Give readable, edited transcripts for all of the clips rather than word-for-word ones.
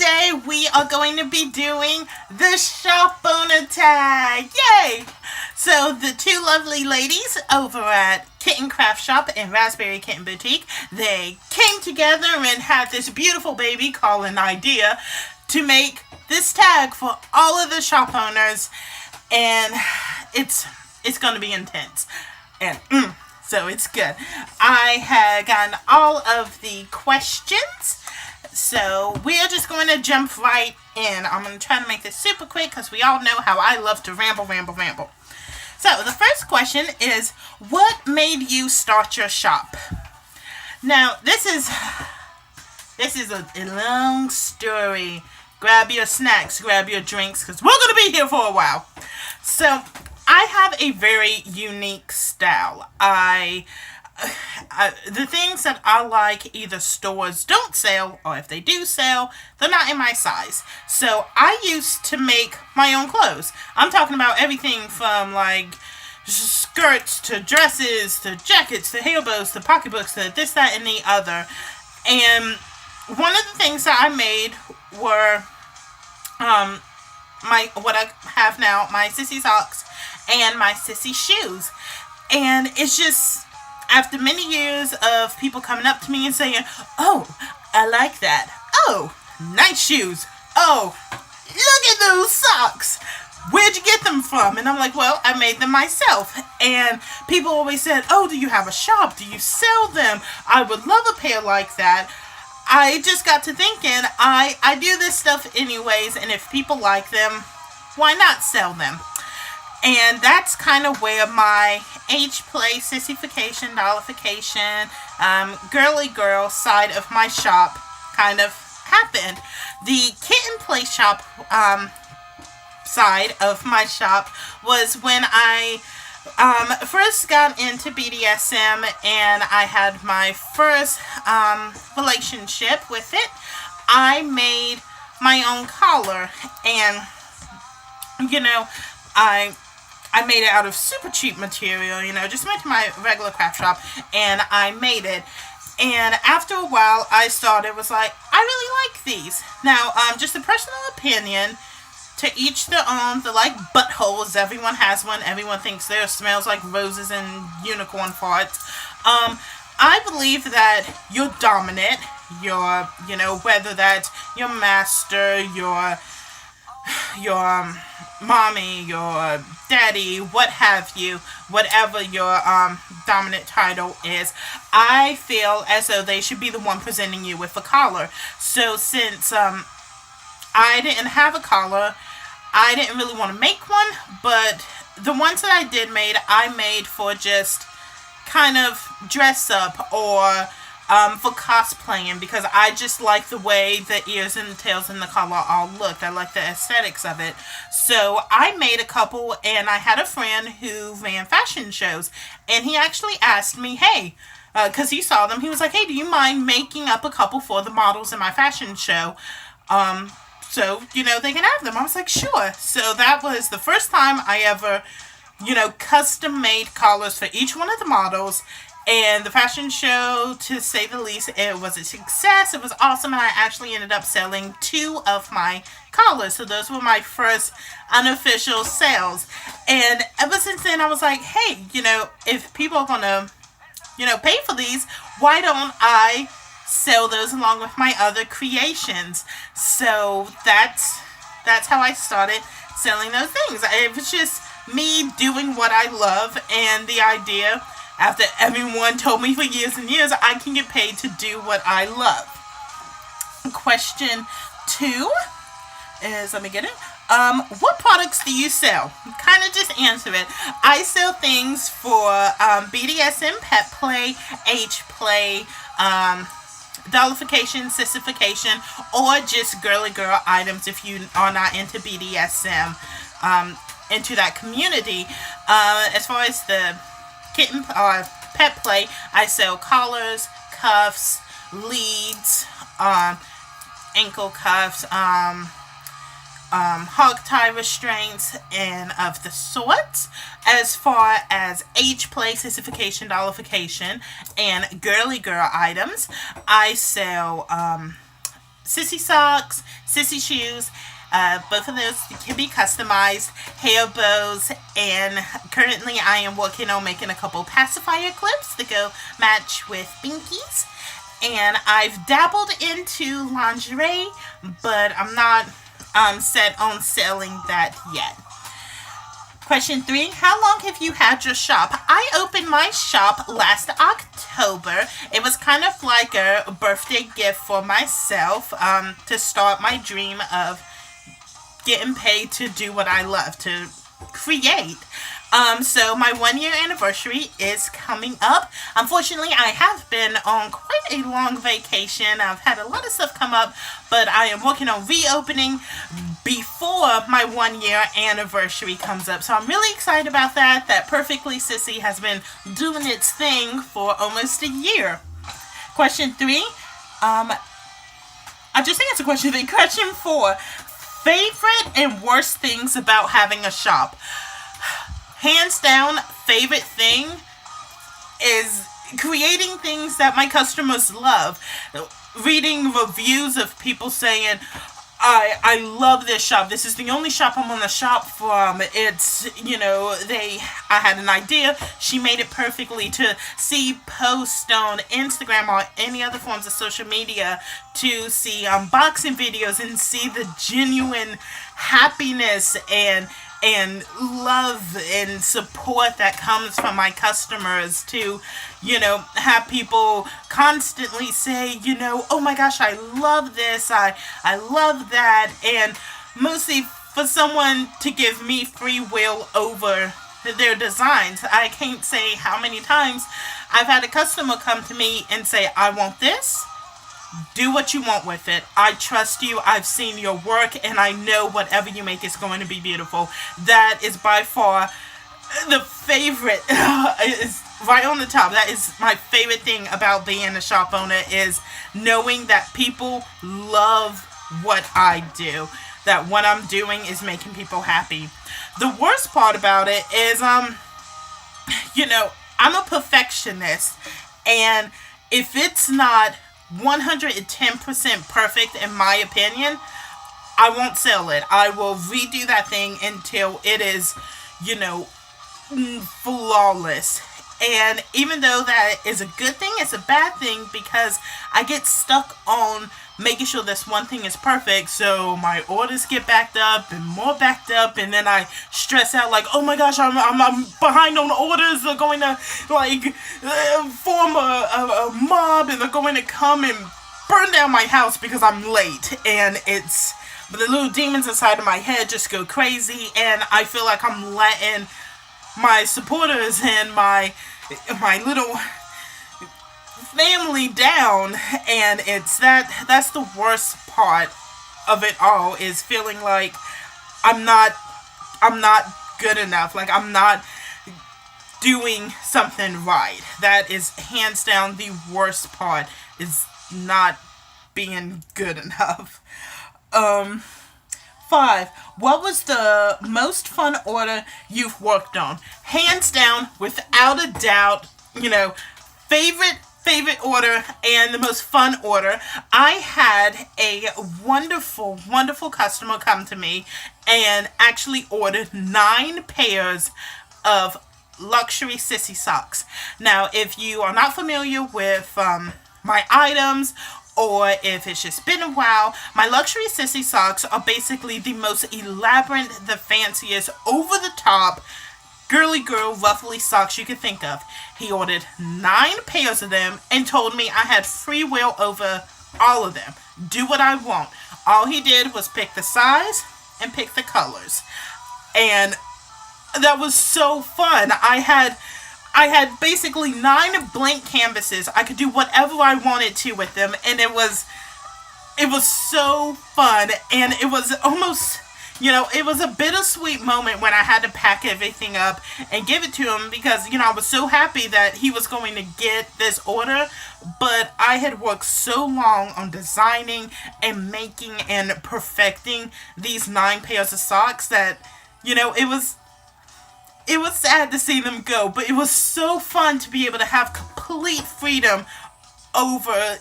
today we are going to be doing the shop owner tag. Yay! So the two lovely ladies over at Kitten Kraft Shop and Raspberry Kitten Boutique, they came together and had this beautiful baby called an idea to make this tag for all of the shop owners, and it's going to be intense. And so it's good. I had gotten all of the questions, so we're just going to jump right in. I'm going to try to make this super quick because we all know how I love to ramble. So the first question is, what made you start your shop? Now, this is a long story. Grab your snacks, grab your drinks, because we're going to be here for a while. So, I have a very unique style. The things that I like, either stores don't sell, or if they do sell, they're not in my size. So I used to make my own clothes. I'm talking about everything from like skirts to dresses to jackets to hair bows to pocketbooks to this, that, and the other. And one of the things that I made were what I have now, my sissy socks and my sissy shoes. And it's just, after many years of people coming up to me and saying, "Oh, I like that. Oh, nice shoes. Oh, look at those socks. Where'd you get them from?" And I'm like, well, I made them myself. And people always said, "Oh, do you have a shop? Do you sell them? I would love a pair like that." I just got to thinking, I do this stuff anyways, and if people like them, why not sell them? And that's kind of where my H-play, sissification, dollification, girly girl side of my shop kind of happened. The kitten play shop side of my shop was when I first got into BDSM, and I had my first relationship with it. I made my own collar, and I made it out of super cheap material, just went to my regular craft shop and I made it. And after a while, I was like, I really like these. Now, just a personal opinion, to each their own. They're like buttholes. Everyone has one. Everyone thinks theirs smells like roses and unicorn farts. I believe that you're dominant. You're, whether that's your master, your mommy, your daddy, what have you, whatever your dominant title is, I feel as though they should be the one presenting you with a collar. So since I didn't have a collar, I didn't really want to make one, but the ones that I did I made for just kind of dress up or for cosplaying, because I just like the way the ears and the tails and the collar all looked. I like the aesthetics of it. So I made a couple, and I had a friend who ran fashion shows, and he actually asked me, hey, because he saw them, he was like, hey, do you mind making up a couple for the models in my fashion show? So, they can have them. I was like, sure. So that was the first time I ever, custom made collars for each one of the models. And the fashion show, to say the least, it was a success. It was awesome, and I actually ended up selling 2 of my collars. So those were my first unofficial sales. And ever since then, I was like, hey, if people are going to, pay for these, why don't I sell those along with my other creations? So that's how I started selling those things. It was just me doing what I love, and the idea, after everyone told me for years and years, I can get paid to do what I love. Question 2 is, let me get it. What products do you sell? Kind of just answer it. I sell things for BDSM, pet play, H play, dollification, sissification, or just girly girl items if you are not into BDSM, into that community. As far as the kitten or pet play, I sell collars, cuffs, leads, ankle cuffs, hog tie restraints, and of the sorts. As far as age play, sissification, dollification, and girly girl items, I sell sissy socks, sissy shoes. Both of those can be customized, hair bows, and currently I am working on making a couple pacifier clips to go match with binkies. And I've dabbled into lingerie, but I'm not set on selling that yet. Question 3, how long have you had your shop? I opened my shop last October. It was kind of like a birthday gift for myself, to start my dream of getting paid to do what I love, to create. So my 1 year anniversary is coming up. Unfortunately, I have been on quite a long vacation. I've had a lot of stuff come up, but I am working on reopening before my 1 year anniversary comes up. So I'm really excited about that. That Purrfectly Sissy has been doing its thing for almost a year. Question 3. I just answered question 3. Question 4. Favorite and worst things about having a shop. Hands down, favorite thing is creating things that my customers love. Reading reviews of people saying, I love this shop. This is the only shop I'm gonna shop from. It's, I had an idea. She made it perfectly. To see posts on Instagram or any other forms of social media, to see unboxing videos and see the genuine happiness and love and support that comes from my customers, to have people constantly say, oh my gosh, I love this, I love that. And mostly for someone to give me free will over their designs. I can't say how many times I've had a customer come to me and say, I want this, do what you want with it. I trust you. I've seen your work, and I know whatever you make is going to be beautiful. That is by far the favorite. Is right on the top. That is my favorite thing about being a shop owner, is knowing that people love what I do. That what I'm doing is making people happy. The worst part about it is, I'm a perfectionist, and if it's not 110% perfect, in my opinion, I won't sell it. I will redo that thing until it is, flawless. And even though that is a good thing, it's a bad thing, because I get stuck on making sure this one thing is perfect, so my orders get backed up and more backed up, and then I stress out like, oh my gosh, I'm behind on orders. They're going to form a mob, and they're going to come and burn down my house because I'm late. And but the little demons inside of my head just go crazy, and I feel like I'm letting my supporters and my little family down. And that's the worst part of it all, is feeling like I'm not good enough, like I'm not doing something right. That is hands down the worst part, is not being good enough. 5. What was the most fun order you've worked on? Hands down, without a doubt, favorite order and the most fun order. I had a wonderful, wonderful customer come to me and actually ordered 9 pairs of luxury sissy socks. Now, if you are not familiar with my items, or if it's just been a while, my luxury sissy socks are basically the most elaborate, the fanciest, over the top, girly girl, ruffly socks you could think of. He ordered 9 pairs of them and told me I had free will over all of them. Do what I want. All he did was pick the size and pick the colors. And that was so fun. I had basically 9 blank canvases. I could do whatever I wanted to with them, and it was so fun. And it was almost, it was a bittersweet moment when I had to pack everything up and give it to him, because, I was so happy that he was going to get this order, but I had worked so long on designing and making and perfecting these 9 pairs of socks that, it was sad to see them go, but it was so fun to be able to have complete freedom over,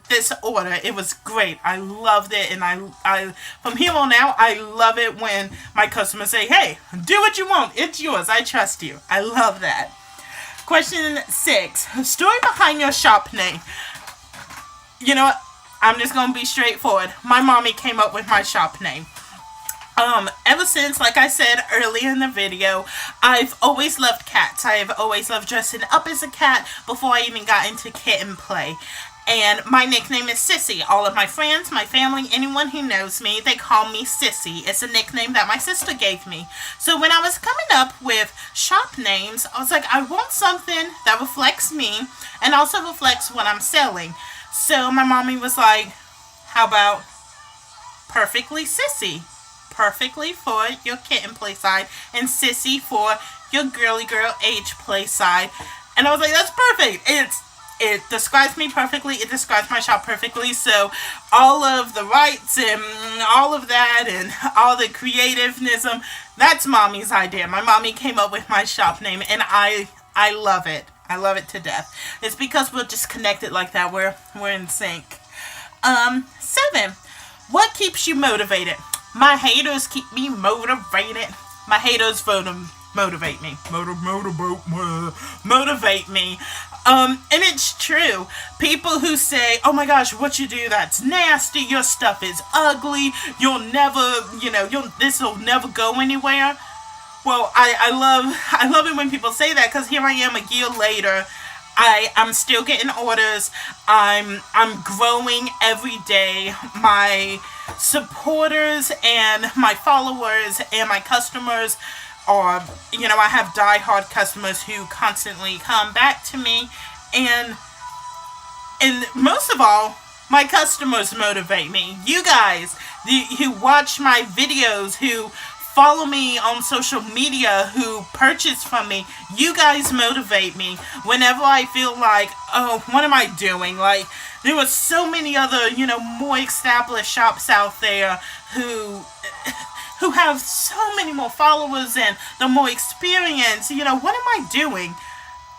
this order. It was great. I loved it, and I from here on out, I love it when my customers say, "Hey, do what you want. It's yours. I trust you." I love that. Question 6. Story behind your shop name. You know what? I'm just gonna be straightforward. My mommy came up with my shop name. Ever since, like I said earlier in the video, I've always loved cats. I have always loved dressing up as a cat before I even got into kitten play. And my nickname is Sissy. All of my friends, my family, anyone who knows me, they call me Sissy. It's a nickname that my sister gave me. So when I was coming up with shop names, I was like, I want something that reflects me and also reflects what I'm selling. So my mommy was like, how about Purrfectly Sissy? Perfectly for your kitten play side, and Sissy for your girly girl age play side. And I was like, that's perfect. It describes me perfectly. It describes my shop perfectly. So all of the rights and all of that and all the creativism, that's mommy's idea. My mommy came up with my shop name, and I love it. I love it to death. It's because we're just connected like that. We're in sync. 7. What keeps you motivated? My haters keep me motivated. My haters motivate me. Motivate me. And it's true. People who say, oh my gosh, what you do, that's nasty. Your stuff is ugly. You'll never, this will never go anywhere. Well, I love it when people say that, because here I am a year later. I'm still getting orders. I'm growing every day. My supporters and my followers and my customers are, I have die-hard customers who constantly come back to me, and most of all, my customers motivate me. You guys who watch my videos, who follow me on social media, who purchase from me, you guys motivate me whenever I feel like, oh, what am I doing? Like, there were so many other, more established shops out there who have so many more followers and the more experience. What am I doing?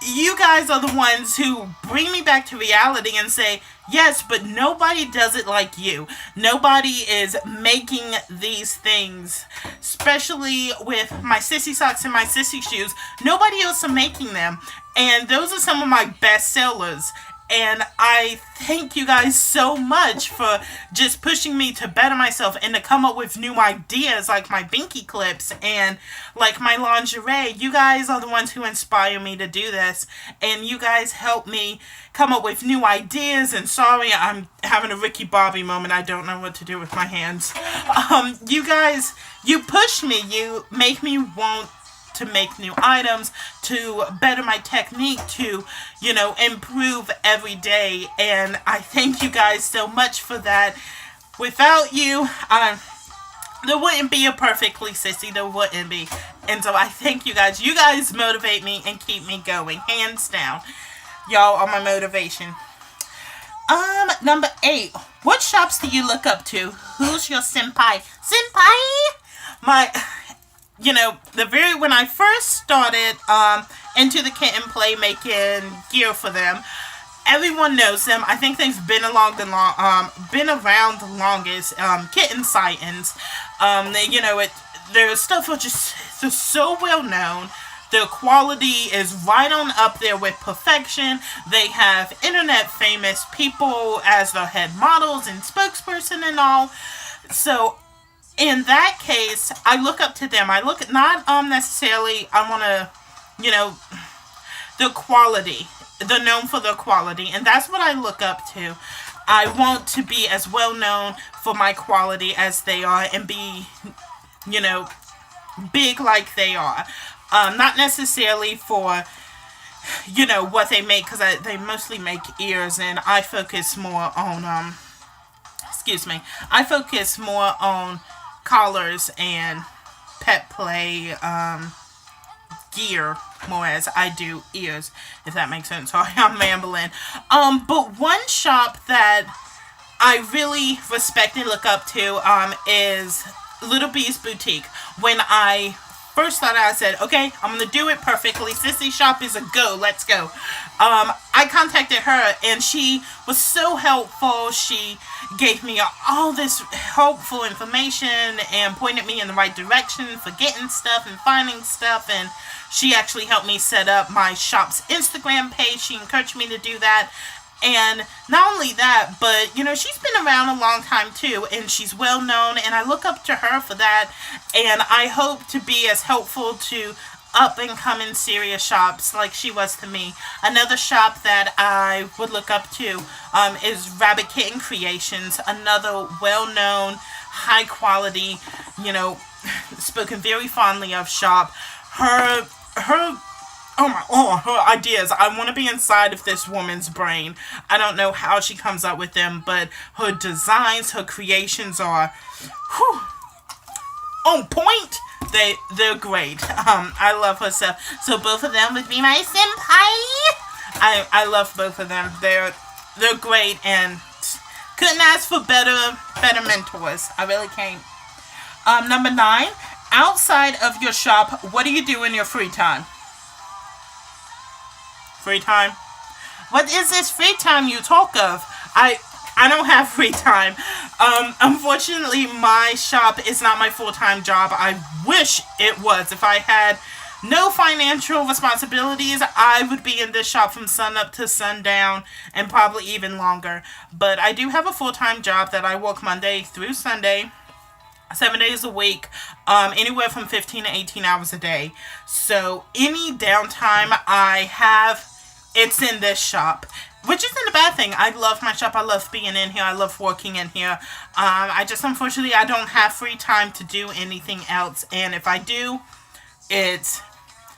You guys are the ones who bring me back to reality and say, yes, but nobody does it like you. Nobody is making these things, especially with my sissy socks and my sissy shoes. Nobody else are making them. And those are some of my best sellers. And I thank you guys so much for just pushing me to better myself and to come up with new ideas like my binky clips and like my lingerie. You guys are the ones who inspire me to do this. And you guys help me come up with new ideas. And sorry, I'm having a Ricky Bobby moment. I don't know what to do with my hands. You guys, you push me. You make me want to make new items, to better my technique, to, improve every day. And I thank you guys so much for that. Without you, there wouldn't be a Purrfectly Sissy. There wouldn't be. And so I thank you guys. You guys motivate me and keep me going. Hands down. Y'all are my motivation. Number 8. What shops do you look up to? Who's your senpai? When I first started into the kitten play making gear for them, everyone knows them. I think they've been around the longest. Kitten sightings. Their stuff they're so well known. Their quality is right on up there with perfection. They have internet famous people as their head models and spokesperson and all. So in that case, I look up to them. I look at not necessarily, I want to, the quality. They're known for their quality, and that's what I look up to. I want to be as well known for my quality as they are and be, big like they are. Not necessarily for, what they make, because they mostly make ears, and I focus more on, I focus more on collars and pet play gear more as I do ears, if that makes sense. Sorry, I'm rambling. But one shop that I really respect and look up to is Little Bee's Boutique. When I first thought I said, okay, I'm gonna do it. Purrfectly Sissy Shop is a go. Let's go. I contacted her and she was so helpful. She gave me all this helpful information and pointed me in the right direction for getting stuff and finding stuff. And she actually helped me set up my shop's Instagram page. She encouraged me to do that. And not only that, but, she's been around a long time too, and she's well known, and I look up to her for that, and I hope to be as helpful to up and coming serious shops like she was to me. Another shop that I would look up to is Rabbit Kitten Creations, another well-known, high quality, spoken very fondly of shop. Her her ideas. I want to be inside of this woman's brain. I don't know how she comes up with them, but her designs, her creations are on point. They're great. I love her stuff. So both of them would be my senpai. I love both of them. They're great and couldn't ask for better mentors. I really can't. Number 9. Outside of your shop, what do you do in your free time? Free time? What is this free time you talk of? I don't have free time. Unfortunately, my shop is not my full-time job. I wish it was. If I had no financial responsibilities, I would be in this shop from sun up to sundown and probably even longer. But I do have a full-time job that I work Monday through Sunday, 7 days a week, anywhere from 15 to 18 hours a day. So any downtime I have, it's in this shop, which isn't a bad thing. I love my shop. I love being in here. I love working in here. Unfortunately, I don't have free time to do anything else. And if I do, it's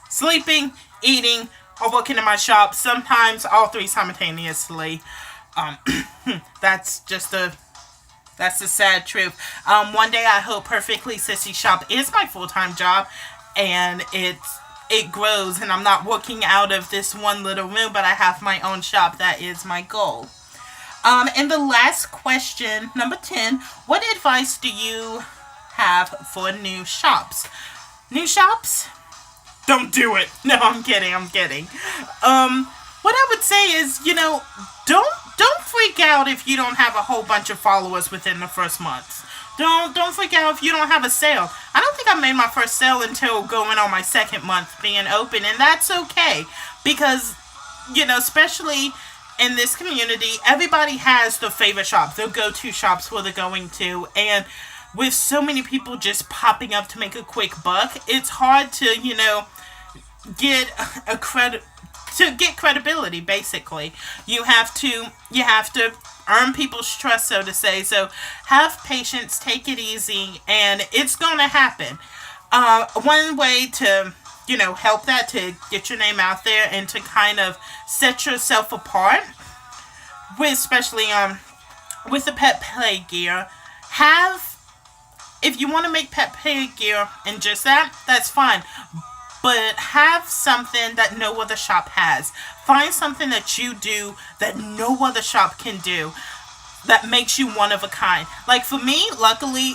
sleeping, eating, or working in my shop. Sometimes all three simultaneously. That's the sad truth. One day I hope Purrfectly Sissy Shop is my full-time job, and it grows, and I'm not working out of this one little room, but I have my own shop. That is my goal. And the last question, number 10, what advice do you have for new shops? New shops? Don't do it. No, I'm kidding. What I would say is, don't freak out if you don't have a whole bunch of followers within the first month. Don't freak out if you don't have a sale. I don't think I made my first sale until going on my second month being open, and that's okay because, especially in this community, everybody has their favorite shop, their go-to shops where they're going to, and with so many people just popping up to make a quick buck, it's hard to, get credibility. Basically, you have to earn people's trust, so to say. So have patience, take it easy, and it's gonna happen. One way to help that, to get your name out there and to kind of set yourself apart, especially with the pet play gear, if you want to make pet play gear and just that's fine. But have something that no other shop has. Find something that you do that no other shop can do that makes you one of a kind. Like for me, luckily,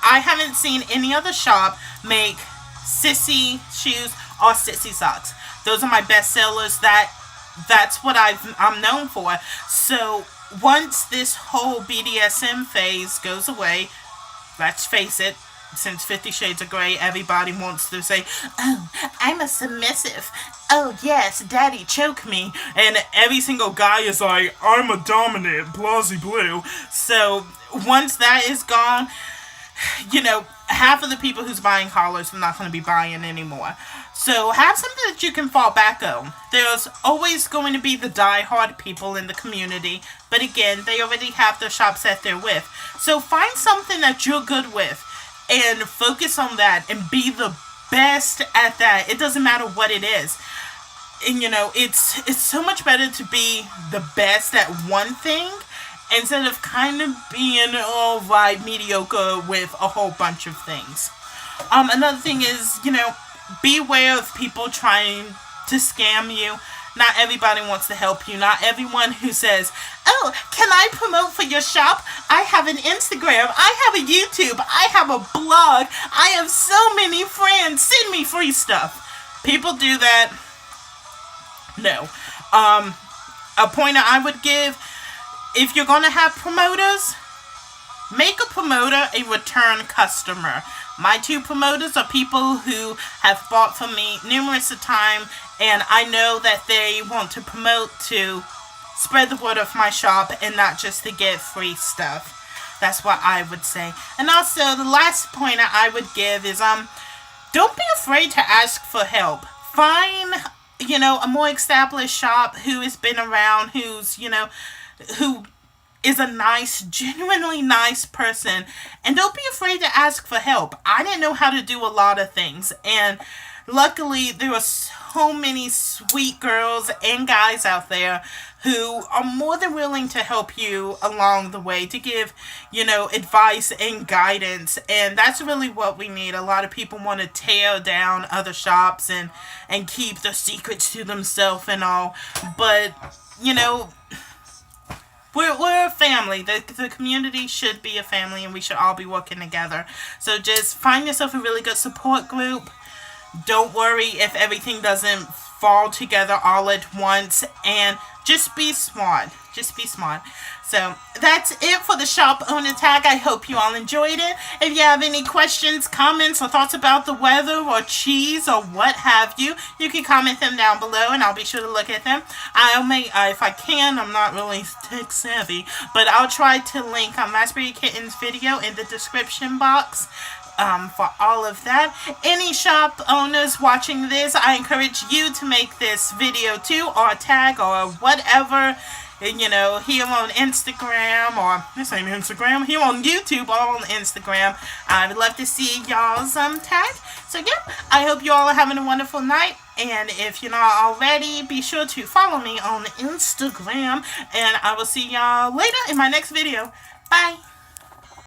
I haven't seen any other shop make sissy shoes or sissy socks. Those are my best sellers. That's what I'm known for. So once this whole BDSM phase goes away, let's face it, since 50 Shades of Grey, everybody wants to say, oh, I'm a submissive. Oh, yes, daddy, choke me. And every single guy is like, I'm a dominant, blasey blue. So once that is gone, half of the people who's buying collars are not going to be buying anymore. So have something that you can fall back on. There's always going to be the die-hard people in the community. But again, they already have their shops that they're with. So find something that you're good with and focus on that and be the best at that. It doesn't matter what it is. And it's so much better to be the best at one thing instead of kind of being mediocre with a whole bunch of things. Another thing is, beware of people trying to scam you. Not everybody wants to help you. Not everyone who says, oh, can I promote for your shop? I have an Instagram. I have a YouTube. I have a blog. I have so many friends. Send me free stuff. People do that. No. A pointer I would give, if you're going to have promoters, make a promoter a return customer. My 2 promoters are people who have bought from me numerous times, and I know that they want to promote to spread the word of my shop and not just to get free stuff. That's what I would say. And also, the last pointer I would give is, don't be afraid to ask for help. Find, a more established shop who has been around, who is a nice, genuinely nice person. And don't be afraid to ask for help. I didn't know how to do a lot of things. And luckily, there are so many sweet girls and guys out there who are more than willing to help you along the way, to give, advice and guidance. And that's really what we need. A lot of people want to tear down other shops and keep the secrets to themselves and all. But, we're a family. The community should be a family, and we should all be working together. So just find yourself a really good support group. Don't worry if everything doesn't fall together all at once, and just be smart. Just be smart. So that's it for the shop owner tag. I hope you all enjoyed it. If you have any questions, comments, or thoughts about the weather or cheese or what have you, you can comment them down below and I'll be sure to look at them. I'll make, if I can, I'm not really tech savvy, but I'll try to link Raspberry Kitten's video in the description box. For all of that. Any shop owners watching this, I encourage you to make this video too, or tag, or whatever, here on Instagram, or this ain't Instagram, here on YouTube or on Instagram. I would love to see y'all's tag. So yeah, I hope you all are having a wonderful night. And if you're not already, be sure to follow me on Instagram. And I will see y'all later in my next video. Bye.